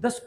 10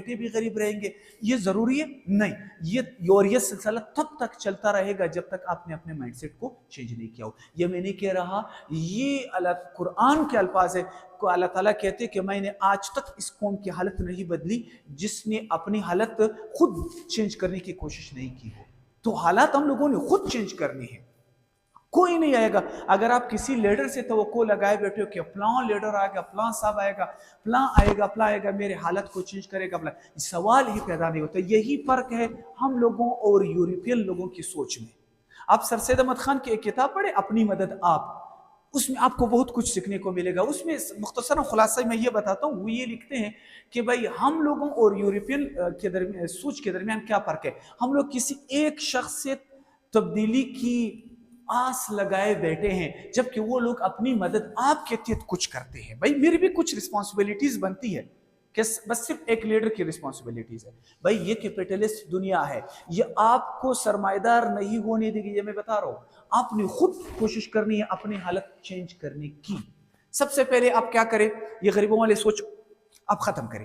بیٹے بھی غریب رہیں گے، یہ ضروری ہے نہیں. یہ سلسلہ تب تک چلتا رہے گا جب تک آپ نے اپنے مائنڈ سیٹ کو چینج نہیں کیا ہو. یہ میں نہیں کہہ رہا، یہ قرآن کے الفاظ ہے کو اللہ تعالیٰ کہتے کہ میں نے آج تک اس قوم کی حالت نہیں بدلی جس نے اپنی حالت خود چینج کرنے کی کوشش نہیں کی ہو. تو حالات ہم لوگوں نے خود چینج کرنی ہے. کوئی نہیں آئے گا. اگر آپ کسی لیڈر سے توقع لگائے بیٹھے ہو کہ فلاں لیڈر آئے گا، فلاں صاحب آئے گا، فلاں آئے گا میرے حالت کو چینج کرے گا، سوال ہی پیدا نہیں ہوتا. یہی فرق ہے ہم لوگوں اور یورپین لوگوں کی سوچ میں. آپ سر سید احمد خان کی ایک کتاب پڑھیں، اپنی مدد آپ، اس میں آپ کو بہت کچھ سیکھنے کو ملے گا. اس میں مختصراً خلاصہ میں یہ بتاتا ہوں. وہ یہ لکھتے ہیں کہ بھائی ہم لوگوں اور یورپین کے درمیان سوچ کے درمیان کیا فرق ہے. ہم لوگ کسی ایک شخص سے تبدیلی کی آس لگائے بیٹھے ہیں، جبکہ وہ لوگ اپنی مدد آپ کے تحت کچھ کرتے ہیں. بھائی میری بھی کچھ رسپانسبلٹیز بنتی ہے کہ بس صرف ایک لیڈر کی رسپانسبلٹیز ہے. بھائی یہ کیپٹلسٹ دنیا ہے، یہ آپ کو سرمایہ دار نہیں ہونے دے گی. یہ میں بتا رہا ہوں، آپ نے خود کوشش کرنی ہے اپنی حالت چینج کرنے کی. سب سے پہلے آپ کیا کریں، یہ غریبوں والے سوچ آپ ختم کریں.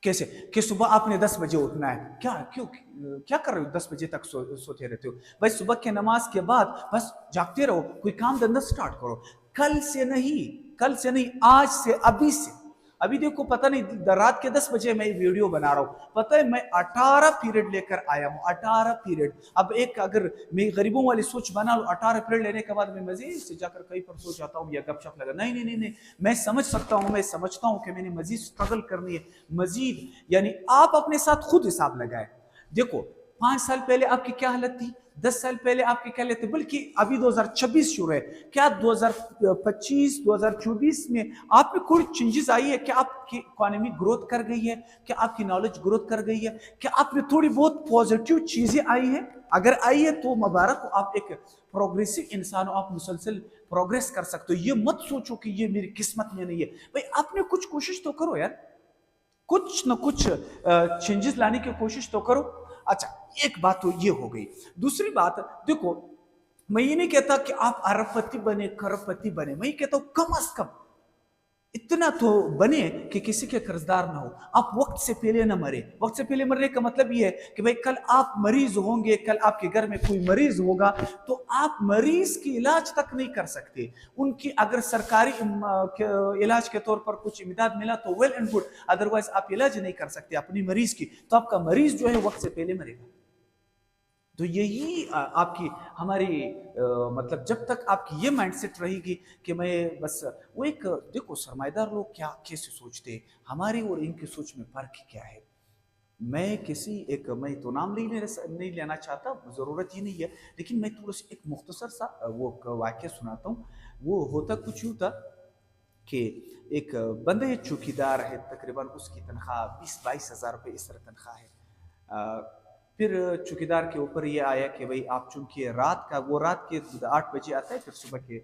کیسے کہ صبح آپ نے 10 بجے اٹھنا ہے. کیا کر رہے ہو 10 بجے تک سوتے رہتے ہو؟ بھائی صبح کے نماز کے بعد بس جاگتے رہو، کوئی کام دھندا سٹارٹ کرو. کل سے نہیں، آج سے، ابھی سے. ابھی دیکھو پتہ نہیں رات کے 10 بجے میں ویڈیو بنا رہا ہوں، پتہ ہے میں 18 پیریڈ لے کر آیا ہوں. 18 پیریڈ. اب ایک اگر میں غریبوں والی سوچ بنا لوں، 18 پیریڈ لینے کے بعد میں مزید سے جا کر کہیں پر سو جاتا ہوں یا گپ شپ لگا. نہیں، میں سمجھتا ہوں کہ میں نے مزید اسٹرگل کرنی ہے، مزید. یعنی آپ اپنے ساتھ خود حساب لگائیں. دیکھو 5 سال پہلے آپ کی کیا حالت تھی، 10 سال پہلے آپ کی کیا حالت تھی، بلکہ ابھی 2026 شروع ہے. کیا 2025 2024 میں آپ میں کوئی چینجز آئی ہے؟ کیا آپ کی اکانومی گروتھ کر گئی ہے؟ کیا آپ کی نالج گروتھ کر گئی ہے؟ کیا آپ میں تھوڑی بہت پازیٹیو چیزیں آئی ہیں؟ اگر آئی ہے تو مبارک ہو، آپ ایک پروگریسو انسان ہو، آپ مسلسل پروگریس کر سکتے ہو. یہ مت سوچو کہ یہ میری قسمت میں نہیں ہے. بھائی آپ نے کچھ کوشش تو کرو یار، کچھ نہ کچھ چینجز لانے کی کوشش تو کرو. اچھا ایک بات تو یہ ہو گئی. دوسری بات دیکھو، میں یہ نہیں کہتا کہ آپ ارب پتی بنے، کرب پتی بنے. میں یہ کہتا ہوں کم از کم اتنا تو بنے کہ کسی کے قرضدار نہ ہو. آپ وقت سے پہلے نہ مرے. وقت سے پہلے مرنے کا مطلب یہ ہے کہ بھئی کل آپ مریض ہوں گے، کل آپ کے گھر میں کوئی مریض ہوگا تو آپ مریض کی علاج تک نہیں کر سکتے. ان کی اگر سرکاری علاج کے طور پر کچھ امداد ملا تو ویل اینڈ گڈ، ادروائز آپ علاج نہیں کر سکتے اپنی مریض کی، تو آپ کا مریض جو ہے وقت سے پہلے مرے گا. تو یہی آپ کی ہماری مطلب جب تک آپ کی یہ مائنڈ سیٹ رہے گی کہ میں بس وہ ایک دیکھو سرمایہ دار لوگ کیا کیسے سوچتے ہیں، ہماری اور ان کی سوچ میں فرق کیا ہے. میں تو نام نہیں لینا چاہتا، ضرورت ہی نہیں ہے، لیکن میں تھوڑا سا ایک مختصر سا وہ واقعہ سناتا ہوں. وہ ہوتا کچھ یوں تھا کہ ایک بندہ چوکیدار ہے، تقریباً اس کی تنخواہ 20-22 ہزار روپے اس طرح تنخواہ ہے. پھر چوکیدار کے اوپر یہ آیا کہ بھئی آپ چونکہ رات کے 8 بجے آتا ہے، پھر صبح کے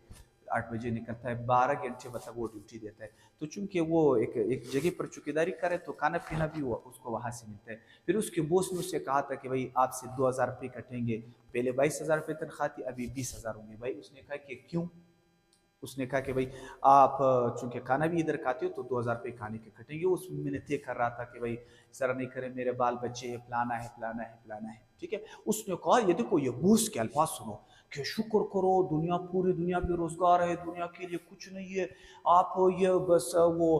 8 بجے نکلتا ہے، 12 گھنٹے مطلب وہ ڈیوٹی دیتا ہے. تو چونکہ وہ ایک جگہ پر چوکیداری کرے تو کھانا پینا بھی اس کو وہاں سے ملتا ہے. پھر اس کے بوس نے اس سے کہا تھا کہ بھئی آپ سے 2000 روپے کٹیں گے. پہلے 22,000 روپے تنخواہ تھی، ابھی 20,000 ہوں گے. بھائی اس نے کہا کہ کیوں؟ اس نے کہا کہ بھئی آپ چونکہ کھانا بھی ادھر کھاتے ہو تو 2000 روپے کھانے کے کٹیں گے. اس میں نے طے کر رہا تھا کہ بھئی سر نہیں کرے، میرے بال بچے پلانا ہے. ٹھیک ہے. اس نے کہا یہ دیکھو یہ بوس کے الفاظ سنو کہ شکر کرو، پوری دنیا بے روزگار ہے، دنیا کے لیے کچھ نہیں ہے. آپ یہ بس وہ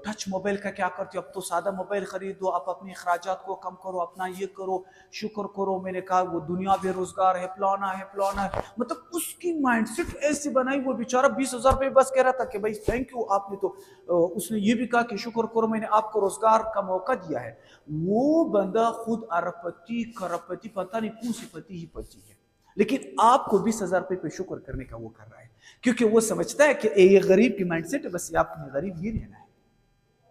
ٹچ موبائل کا کیا کرتے ہو؟ اب تو سادہ موبائل خریدو، آپ اپنے اخراجات کو کم کرو، اپنا یہ کرو، شکر کرو. میں نے کہا وہ دنیا بے روزگار ہے، پلانا ہے. مطلب اس کی مائنڈ سیٹ ایسی بنائی. وہ بیچارہ 20,000 روپے بس کہہ رہا تھا کہ بھائی تھینک یو آپ نے تو. اس نے یہ بھی کہا کہ شکر کرو میں نے آپ کو روزگار کا موقع دیا ہے. وہ بندہ خود ارب پتی کرب پتی پتہ نہیں کون سی پتی ہی پتی ہے، لیکن آپ کو 20,000 روپے پہ شکر کرنے کا وہ کر رہا ہے، کیونکہ وہ سمجھتا ہے کہ یہ غریب کی مائنڈ سیٹ ہے، بس یہ آپ نے غریب یہ رہنا ہے.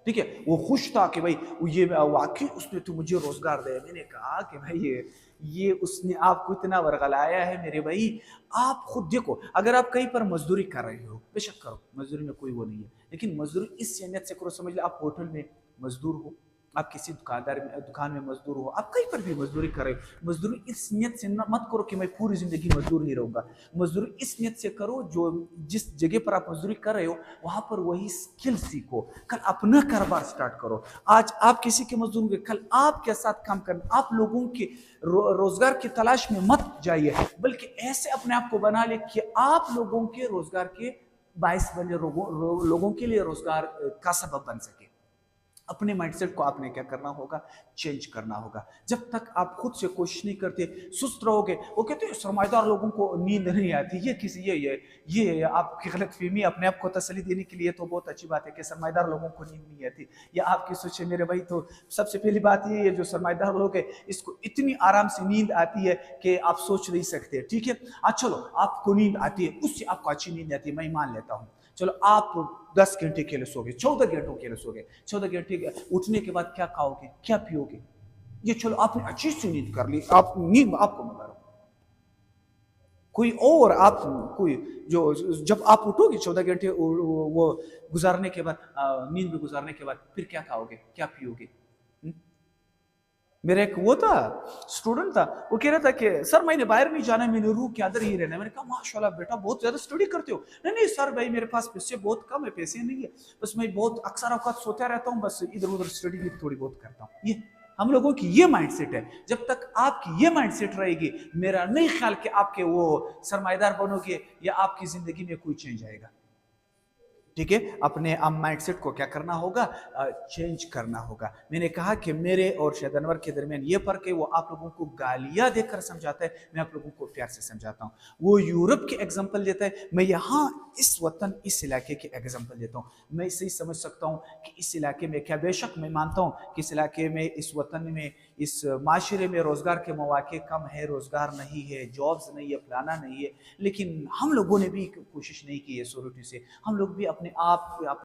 ٹھیک ہے. وہ خوش تھا کہ بھائی یہ واقعی اس نے تو مجھے روزگار دیا. میں نے کہا کہ بھائی یہ اس نے آپ کو اتنا ورغلایا ہے میرے بھائی. آپ خود دیکھو، اگر آپ کہیں پر مزدوری کر رہے ہو، بے شک کرو، مزدوری میں کوئی وہ نہیں ہے، لیکن مزدوری اس نیت سے کرو. سمجھ لیں آپ ہوٹل میں مزدور ہو، آپ کسی دکان میں مزدور ہو, آپ کہیں پر بھی مزدوری کر رہے ہو, مزدوری اس نیت سے مت کرو کہ میں پوری زندگی مزدور ہی رہوں گا. مزدوری اس نیت سے کرو جو جس جگہ پر آپ مزدوری کر رہے ہو وہاں پر وہی سکل سیکھو, کل اپنا کاروبار سٹارٹ کرو. آج آپ کسی کے مزدور ہوں گے, کل آپ کے ساتھ کام کرنا. آپ لوگوں کے روزگار کی تلاش میں مت جائیے, بلکہ ایسے اپنے آپ کو بنا لے کہ آپ لوگوں کے روزگار کے باعث بنے, لوگوں کے لیے روزگار کا سبب بن سکے. اپنے مائنڈ سیٹ کو آپ نے کیا کرنا ہوگا, چینج کرنا ہوگا. جب تک آپ خود سے کوشش نہیں کرتے سست رہو گے. وہ کہتے ہیں سرمایہ دار لوگوں کو نیند نہیں آتی, یہ آپ کی غلط فہمی. اپنے آپ کو تسلی دینے کے لیے تو بہت اچھی بات ہے کہ سرمایہ دار لوگوں کو نیند نہیں آتی, یا آپ کی سوچ ہے میرے بھائی. تو سب سے پہلی بات یہ ہے, جو سرمایہ دار لوگ ہیں اس کو اتنی آرام سے نیند آتی ہے کہ آپ سوچ نہیں سکتے. ٹھیک ہے, چلو آپ کو نیند آتی ہے, اس سے آپ کو اچھی نیند آتی ہے, میں مان لیتا ہوں. چلو آپ 10 گھنٹے کے لیے سو گے, 14 گھنٹوں کے لیے سو گے. 14 گھنٹے اٹھنے کے بعد کیا کھاؤ گے, کیا پیو گے؟ یہ چلو آپ نے اچھی سی نیند کر لی, آپ نیند آپ کو ملا رہا. کوئی اور آپ کوئی جو جب آپ اٹھو گے 14 گھنٹے وہ گزارنے کے بعد, نیند میں گزارنے کے بعد, پھر کیا کھاؤ گے, کیا پیو گے؟ میرا ایک وہ تھا اسٹوڈنٹ تھا, وہ کہہ رہا تھا کہ سر میں نے باہر نہیں جانا ہے, میں نے روح کے اندر ہی رہنا ہے. میں نے کہا ماشاء اللہ بیٹا بہت زیادہ اسٹڈی کرتے ہو. نہیں سر بھائی میرے پاس پیسے بہت کم ہے, پیسے نہیں ہے, بس میں بہت اکثر اوقات سوتا رہتا ہوں, بس ادھر ادھر اسٹڈی بھی تھوڑی بہت کرتا ہوں. یہ ہم لوگوں کی یہ مائنڈ سیٹ ہے. جب تک آپ کی یہ مائنڈ سیٹ رہے گی, میرا نہیں خیال کہ آپ کے وہ سرمایہ دار بنو گے یا آپ کی زندگی میں کوئی چینج آئے گا. ٹھیک ہے, اپنے مائنڈ سیٹ کو کیا کرنا ہوگا, چینج کرنا ہوگا. میں نے کہا کہ میرے اور شاہد انور کے درمیان یہ فرق ہے, وہ آپ لوگوں کو گالیاں دے کر سمجھاتا ہے, میں آپ لوگوں کو پیار سے سمجھاتا ہوں. وہ یورپ کے ایگزامپل دیتا ہے, میں یہاں اس وطن اس علاقے کے ایگزامپل دیتا ہوں. میں اسے ہی سمجھ سکتا ہوں کہ اس علاقے میں کیا, بے شک میں مانتا ہوں کہ اس علاقے میں, اس وطن میں, اس معاشرے میں روزگار کے مواقع کم ہے, روزگار نہیں ہے, جابز نہیں ہے, فلانا نہیں ہے. لیکن ہم لوگوں نے بھی کوشش نہیں کی ہے سوروٹی سے. ہم لوگ بھی اپنے آپ